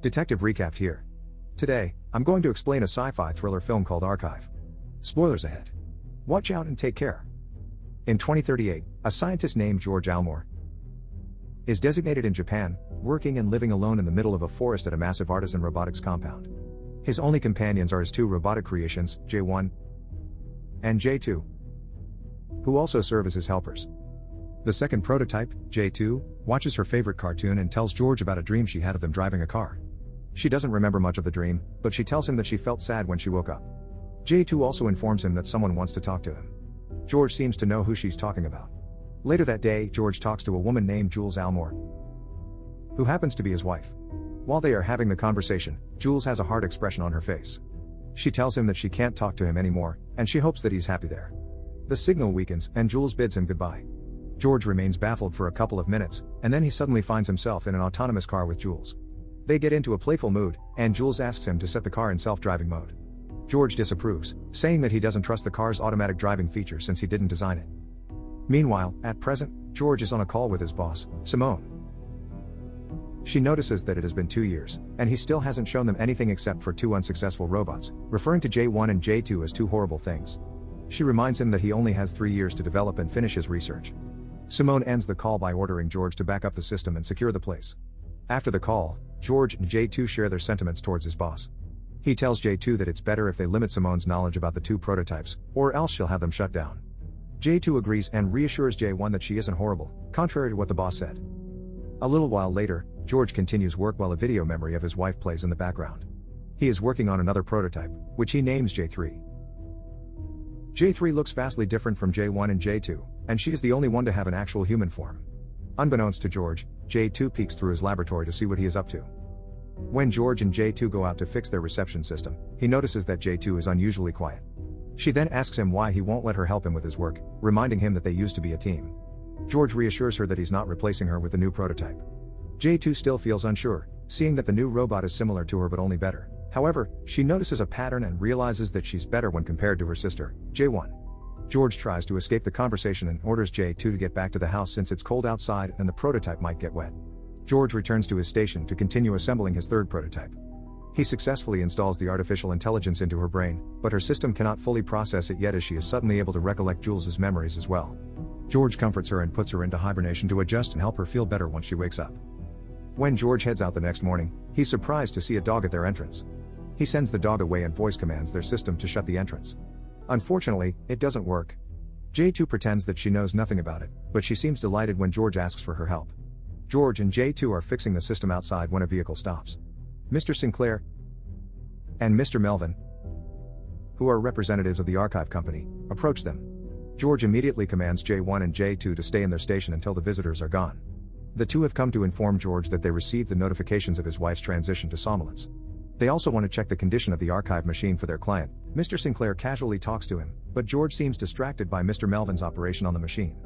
Detective Recap here. Today, I'm going to explain a sci-fi thriller film called Archive. Spoilers ahead. Watch out and take care. In 2038, a scientist named George Almore is designated in Japan, working and living alone in the middle of a forest at a massive artisan robotics compound. His only companions are his two robotic creations, J1 and J2, who also serve as his helpers. The second prototype, J2, watches her favorite cartoon and tells George about a dream she had of them driving a car. She doesn't remember much of the dream, but she tells him that she felt sad when she woke up. J2 also informs him that someone wants to talk to him. George seems to know who she's talking about. Later that day, George talks to a woman named Jules Almore, who happens to be his wife. While they are having the conversation, Jules has a hard expression on her face. She tells him that she can't talk to him anymore, and she hopes that he's happy there. The signal weakens, and Jules bids him goodbye. George remains baffled for a couple of minutes, and then he suddenly finds himself in an autonomous car with Jules. They get into a playful mood, and Jules asks him to set the car in self-driving mode. George disapproves, saying that he doesn't trust the car's automatic driving feature since he didn't design it. Meanwhile, at present, George is on a call with his boss, Simone. She notices that it has been 2 years, and he still hasn't shown them anything except for two unsuccessful robots, referring to J1 and J2 as two horrible things. She reminds him that he only has 3 years to develop and finish his research. Simone ends the call by ordering George to back up the system and secure the place. After the call, George and J2 share their sentiments towards his boss. He tells J2 that it's better if they limit Simone's knowledge about the two prototypes, or else she'll have them shut down. J2 agrees and reassures J1 that she isn't horrible, contrary to what the boss said. A little while later, George continues work while a video memory of his wife plays in the background. He is working on another prototype, which he names J3. J3 looks vastly different from J1 and J2, and she is the only one to have an actual human form. Unbeknownst to George, J2 peeks through his laboratory to see what he is up to. When George and J2 go out to fix their reception system, he notices that J2 is unusually quiet. She then asks him why he won't let her help him with his work, reminding him that they used to be a team. George reassures her that he's not replacing her with the new prototype. J2 still feels unsure, seeing that the new robot is similar to her but only better. However, she notices a pattern and realizes that she's better when compared to her sister, J1. George tries to escape the conversation and orders J2 to get back to the house since it's cold outside and the prototype might get wet. George returns to his station to continue assembling his third prototype. He successfully installs the artificial intelligence into her brain, but her system cannot fully process it yet as she is suddenly able to recollect Jules's memories as well. George comforts her and puts her into hibernation to adjust and help her feel better once she wakes up. When George heads out the next morning, he's surprised to see a dog at their entrance. He sends the dog away and voice commands their system to shut the entrance. Unfortunately, it doesn't work. J2 pretends that she knows nothing about it, but she seems delighted when George asks for her help. George and J2 are fixing the system outside when a vehicle stops. Mr. Sinclair and Mr. Melvin, who are representatives of the Archive Company, approach them. George immediately commands J1 and J2 to stay in their station until the visitors are gone. The two have come to inform George that they received the notifications of his wife's transition to somnolence. They also want to check the condition of the archive machine for their client. Mr. Sinclair casually talks to him, but George seems distracted by Mr. Melvin's operation on the machine.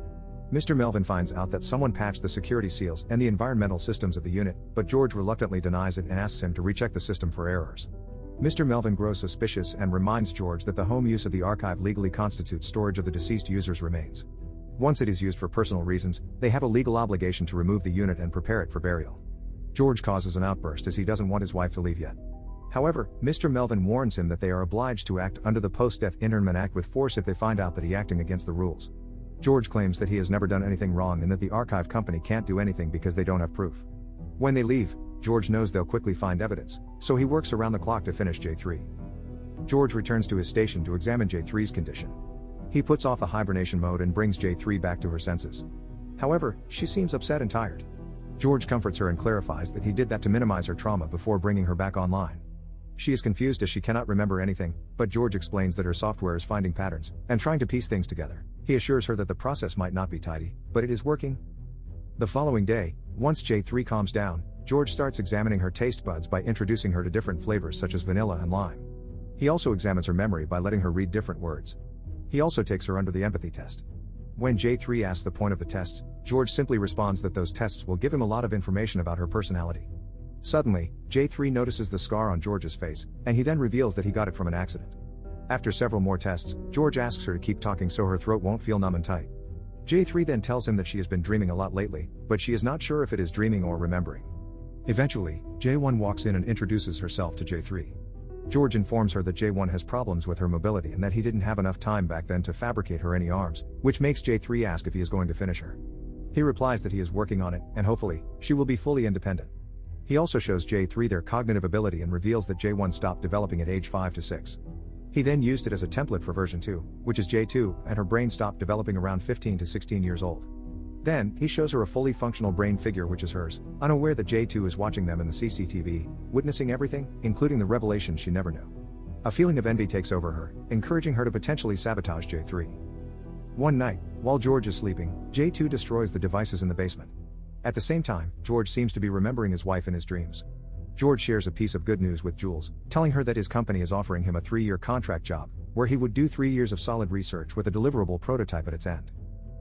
Mr. Melvin finds out that someone patched the security seals and the environmental systems of the unit, but George reluctantly denies it and asks him to recheck the system for errors. Mr. Melvin grows suspicious and reminds George that the home use of the archive legally constitutes storage of the deceased user's remains. Once it is used for personal reasons, they have a legal obligation to remove the unit and prepare it for burial. George causes an outburst as he doesn't want his wife to leave yet. However, Mr. Melvin warns him that they are obliged to act under the Post-Death Internment Act with force if they find out that he acting against the rules. George claims that he has never done anything wrong and that the Archive Company can't do anything because they don't have proof. When they leave, George knows they'll quickly find evidence, so he works around the clock to finish J3. George returns to his station to examine J3's condition. He puts off the hibernation mode and brings J3 back to her senses. However, she seems upset and tired. George comforts her and clarifies that he did that to minimize her trauma before bringing her back online. She is confused as she cannot remember anything, but George explains that her software is finding patterns and trying to piece things together. He assures her that the process might not be tidy, but it is working. The following day, once J3 calms down, George starts examining her taste buds by introducing her to different flavors such as vanilla and lime. He also examines her memory by letting her read different words. He also takes her under the empathy test. When J3 asks the point of the tests, George simply responds that those tests will give him a lot of information about her personality. Suddenly, J3 notices the scar on George's face, and he then reveals that he got it from an accident. After several more tests, George asks her to keep talking so her throat won't feel numb and tight. J3 then tells him that she has been dreaming a lot lately, but she is not sure if it is dreaming or remembering. Eventually, J1 walks in and introduces herself to J3. George informs her that J1 has problems with her mobility and that he didn't have enough time back then to fabricate her any arms, which makes J3 ask if he is going to finish her. He replies that he is working on it, and hopefully, she will be fully independent. He also shows J3 their cognitive ability and reveals that J1 stopped developing at age 5 to 6. He then used it as a template for version 2, which is J2, and her brain stopped developing around 15 to 16 years old. Then, he shows her a fully functional brain figure which is hers, unaware that J2 is watching them in the CCTV, witnessing everything, including the revelation she never knew. A feeling of envy takes over her, encouraging her to potentially sabotage J3. One night, while George is sleeping, J2 destroys the devices in the basement. At the same time, George seems to be remembering his wife in his dreams. George shares a piece of good news with Jules, telling her that his company is offering him a 3-year contract job, where he would do 3 years of solid research with a deliverable prototype at its end.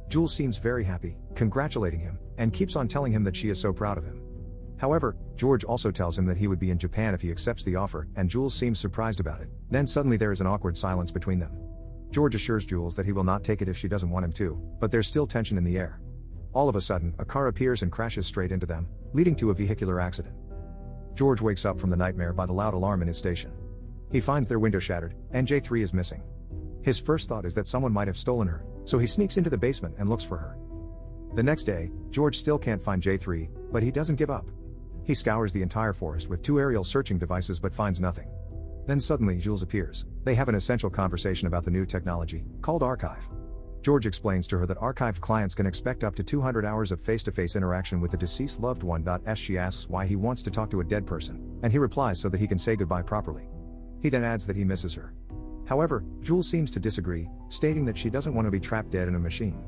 Jules seems very happy, congratulating him, and keeps on telling him that she is so proud of him. However, George also tells him that he would be in Japan if he accepts the offer, and Jules seems surprised about it. Then suddenly there is an awkward silence between them. George assures Jules that he will not take it if she doesn't want him to, but there's still tension in the air. All of a sudden, a car appears and crashes straight into them, leading to a vehicular accident. George wakes up from the nightmare by the loud alarm in his station. He finds their window shattered, and J3 is missing. His first thought is that someone might have stolen her, so he sneaks into the basement and looks for her. The next day, George still can't find J3, but he doesn't give up. He scours the entire forest with 2 aerial searching devices but finds nothing. Then suddenly Jules appears. They have an essential conversation about the new technology, called Archive. George explains to her that archived clients can expect up to 200 hours of face-to-face interaction with the deceased loved one. She asks why he wants to talk to a dead person, and he replies so that he can say goodbye properly. He then adds that he misses her. However, Jules seems to disagree, stating that she doesn't want to be trapped dead in a machine.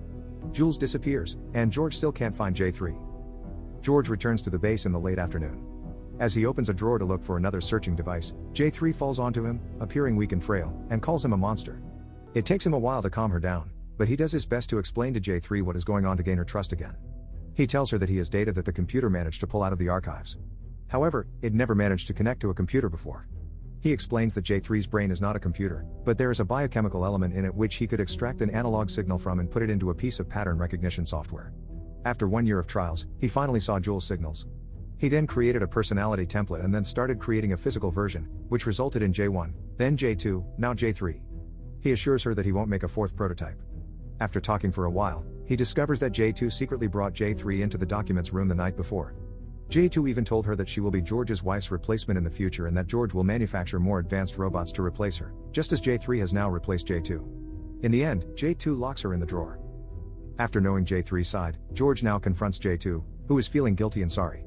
Jules disappears, and George still can't find J3. George returns to the base in the late afternoon. As he opens a drawer to look for another searching device, J3 falls onto him, appearing weak and frail, and calls him a monster. It takes him a while to calm her down, but he does his best to explain to J3 what is going on to gain her trust again. He tells her that he has data that the computer managed to pull out of the archives. However, it never managed to connect to a computer before. He explains that J3's brain is not a computer, but there is a biochemical element in it which he could extract an analog signal from and put it into a piece of pattern recognition software. After 1 year of trials, he finally saw Jules' signals. He then created a personality template and then started creating a physical version, which resulted in J1, then J2, now J3. He assures her that he won't make a 4th prototype. After talking for a while, he discovers that J2 secretly brought J3 into the documents room the night before. J2 even told her that she will be George's wife's replacement in the future and that George will manufacture more advanced robots to replace her, just as J3 has now replaced J2. In the end, J2 locks her in the drawer. After knowing J3's side, George now confronts J2, who is feeling guilty and sorry.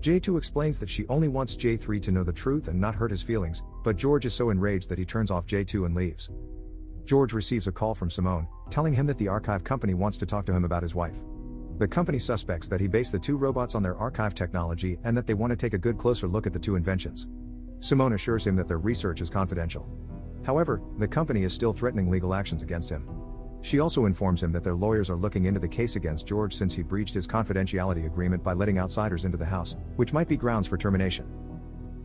J2 explains that she only wants J3 to know the truth and not hurt his feelings, but George is so enraged that he turns off J2 and leaves. George receives a call from Simone, telling him that the archive company wants to talk to him about his wife. The company suspects that he based the 2 robots on their archive technology and that they want to take a good closer look at the 2 inventions. Simone assures him that their research is confidential. However, the company is still threatening legal actions against him. She also informs him that their lawyers are looking into the case against George since he breached his confidentiality agreement by letting outsiders into the house, which might be grounds for termination.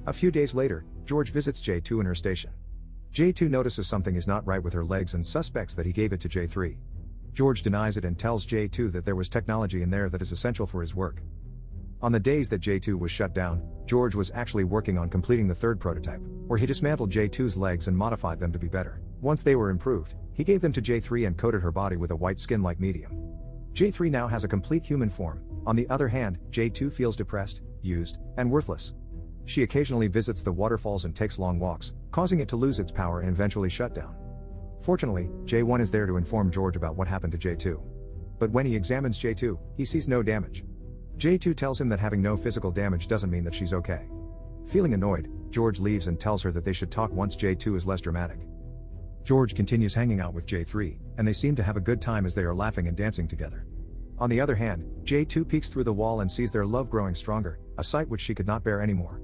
A few days later, George visits J2 in her station. J2 notices something is not right with her legs and suspects that he gave it to J3. George denies it and tells J2 that there was technology in there that is essential for his work. On the days that J2 was shut down, George was actually working on completing the 3rd prototype, where he dismantled J2's legs and modified them to be better. Once they were improved, he gave them to J3 and coated her body with a white skin-like medium. J3 now has a complete human form. On the other hand, J2 feels depressed, used, and worthless. She occasionally visits the waterfalls and takes long walks, causing it to lose its power and eventually shut down. Fortunately, J1 is there to inform George about what happened to J2. But when he examines J2, he sees no damage. J2 tells him that having no physical damage doesn't mean that she's okay. Feeling annoyed, George leaves and tells her that they should talk once J2 is less dramatic. George continues hanging out with J3, and they seem to have a good time as they are laughing and dancing together. On the other hand, J2 peeks through the wall and sees their love growing stronger, a sight which she could not bear anymore.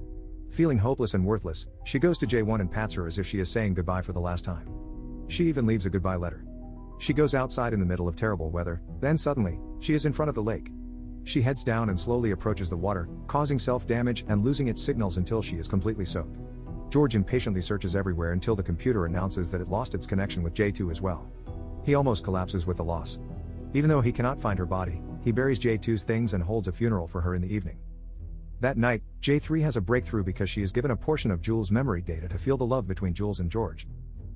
Feeling hopeless and worthless, she goes to J1 and pats her as if she is saying goodbye for the last time. She even leaves a goodbye letter. She goes outside in the middle of terrible weather, then suddenly, she is in front of the lake. She heads down and slowly approaches the water, causing self-damage and losing its signals until she is completely soaked. George impatiently searches everywhere until the computer announces that it lost its connection with J2 as well. He almost collapses with the loss. Even though he cannot find her body, he buries J2's things and holds a funeral for her in the evening. That night, J3 has a breakthrough because she is given a portion of Jules' memory data to feel the love between Jules and George.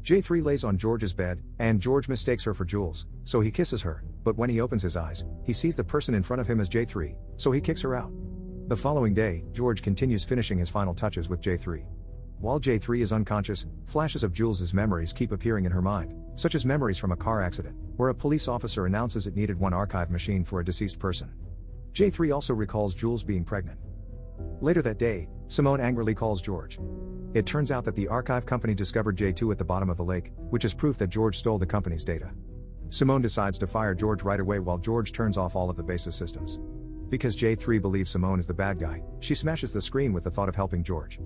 J3 lays on George's bed, and George mistakes her for Jules, so he kisses her, but when he opens his eyes, he sees the person in front of him as J3, so he kicks her out. The following day, George continues finishing his final touches with J3. While J3 is unconscious, flashes of Jules' memories keep appearing in her mind, such as memories from a car accident, where a police officer announces it needed one archive machine for a deceased person. J3 also recalls Jules being pregnant. Later that day, Simone angrily calls George. It turns out that the archive company discovered J2 at the bottom of the lake, which is proof that George stole the company's data. Simone decides to fire George right away while George turns off all of the base's systems. Because J3 believes Simone is the bad guy, she smashes the screen with the thought of helping George.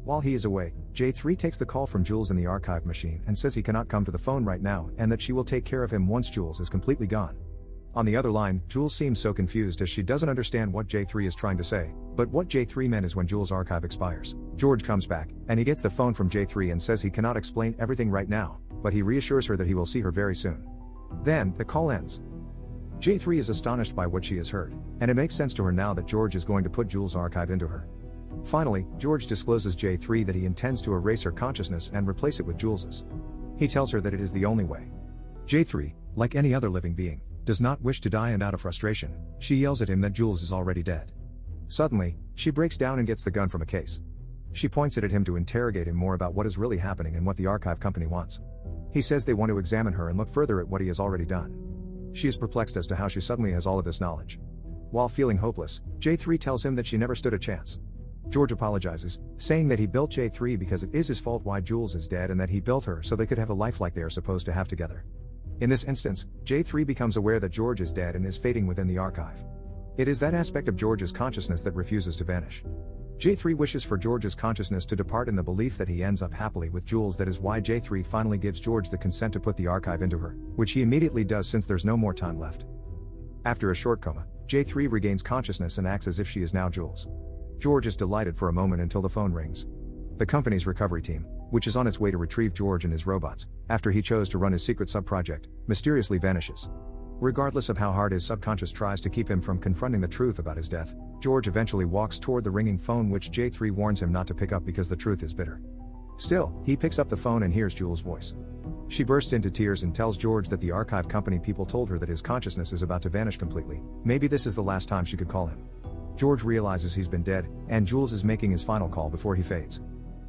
While he is away, J3 takes the call from Jules in the archive machine and says he cannot come to the phone right now and that she will take care of him once Jules is completely gone. On the other line, Jules seems so confused as she doesn't understand what J3 is trying to say, but what J3 meant is when Jules' archive expires. George comes back, and he gets the phone from J3 and says he cannot explain everything right now, but he reassures her that he will see her very soon. Then, the call ends. J3 is astonished by what she has heard, and it makes sense to her now that George is going to put Jules' archive into her. Finally, George discloses J3 that he intends to erase her consciousness and replace it with Jules's. He tells her that it is the only way. J3, like any other living being, does not wish to die, and out of frustration, she yells at him that Jules is already dead. Suddenly, she breaks down and gets the gun from a case. She points it at him to interrogate him more about what is really happening and what the archive company wants. He says they want to examine her and look further at what he has already done. She is perplexed as to how she suddenly has all of this knowledge. While feeling hopeless, J3 tells him that she never stood a chance. George apologizes, saying that he built J3 because it is his fault why Jules is dead and that he built her so they could have a life like they are supposed to have together. In this instance, J3 becomes aware that George is dead and is fading within the archive. It is that aspect of George's consciousness that refuses to vanish. J3 wishes for George's consciousness to depart in the belief that he ends up happily with Jules. That is why J3 finally gives George the consent to put the archive into her, which he immediately does since there's no more time left. After a short coma, J3 regains consciousness and acts as if she is now Jules. George is delighted for a moment until the phone rings. The company's recovery team, which is on its way to retrieve George and his robots, after he chose to run his secret sub-project, mysteriously vanishes. Regardless of how hard his subconscious tries to keep him from confronting the truth about his death, George eventually walks toward the ringing phone, which J3 warns him not to pick up because the truth is bitter. Still, he picks up the phone and hears Jules' voice. She bursts into tears and tells George that the archive company people told her that his consciousness is about to vanish completely. Maybe this is the last time she could call him. George realizes he's been dead, and Jules is making his final call before he fades.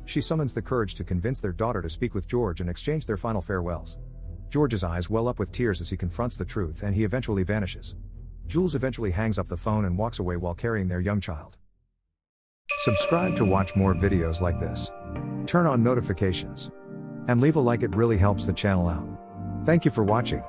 She summons the courage to convince their daughter to speak with George and exchange their final farewells. George's eyes well up with tears as he confronts the truth, and he eventually vanishes. Jules eventually hangs up the phone and walks away while carrying their young child. Subscribe to watch more videos like this. Turn on notifications. And leave a like, it really helps the channel out. Thank you for watching.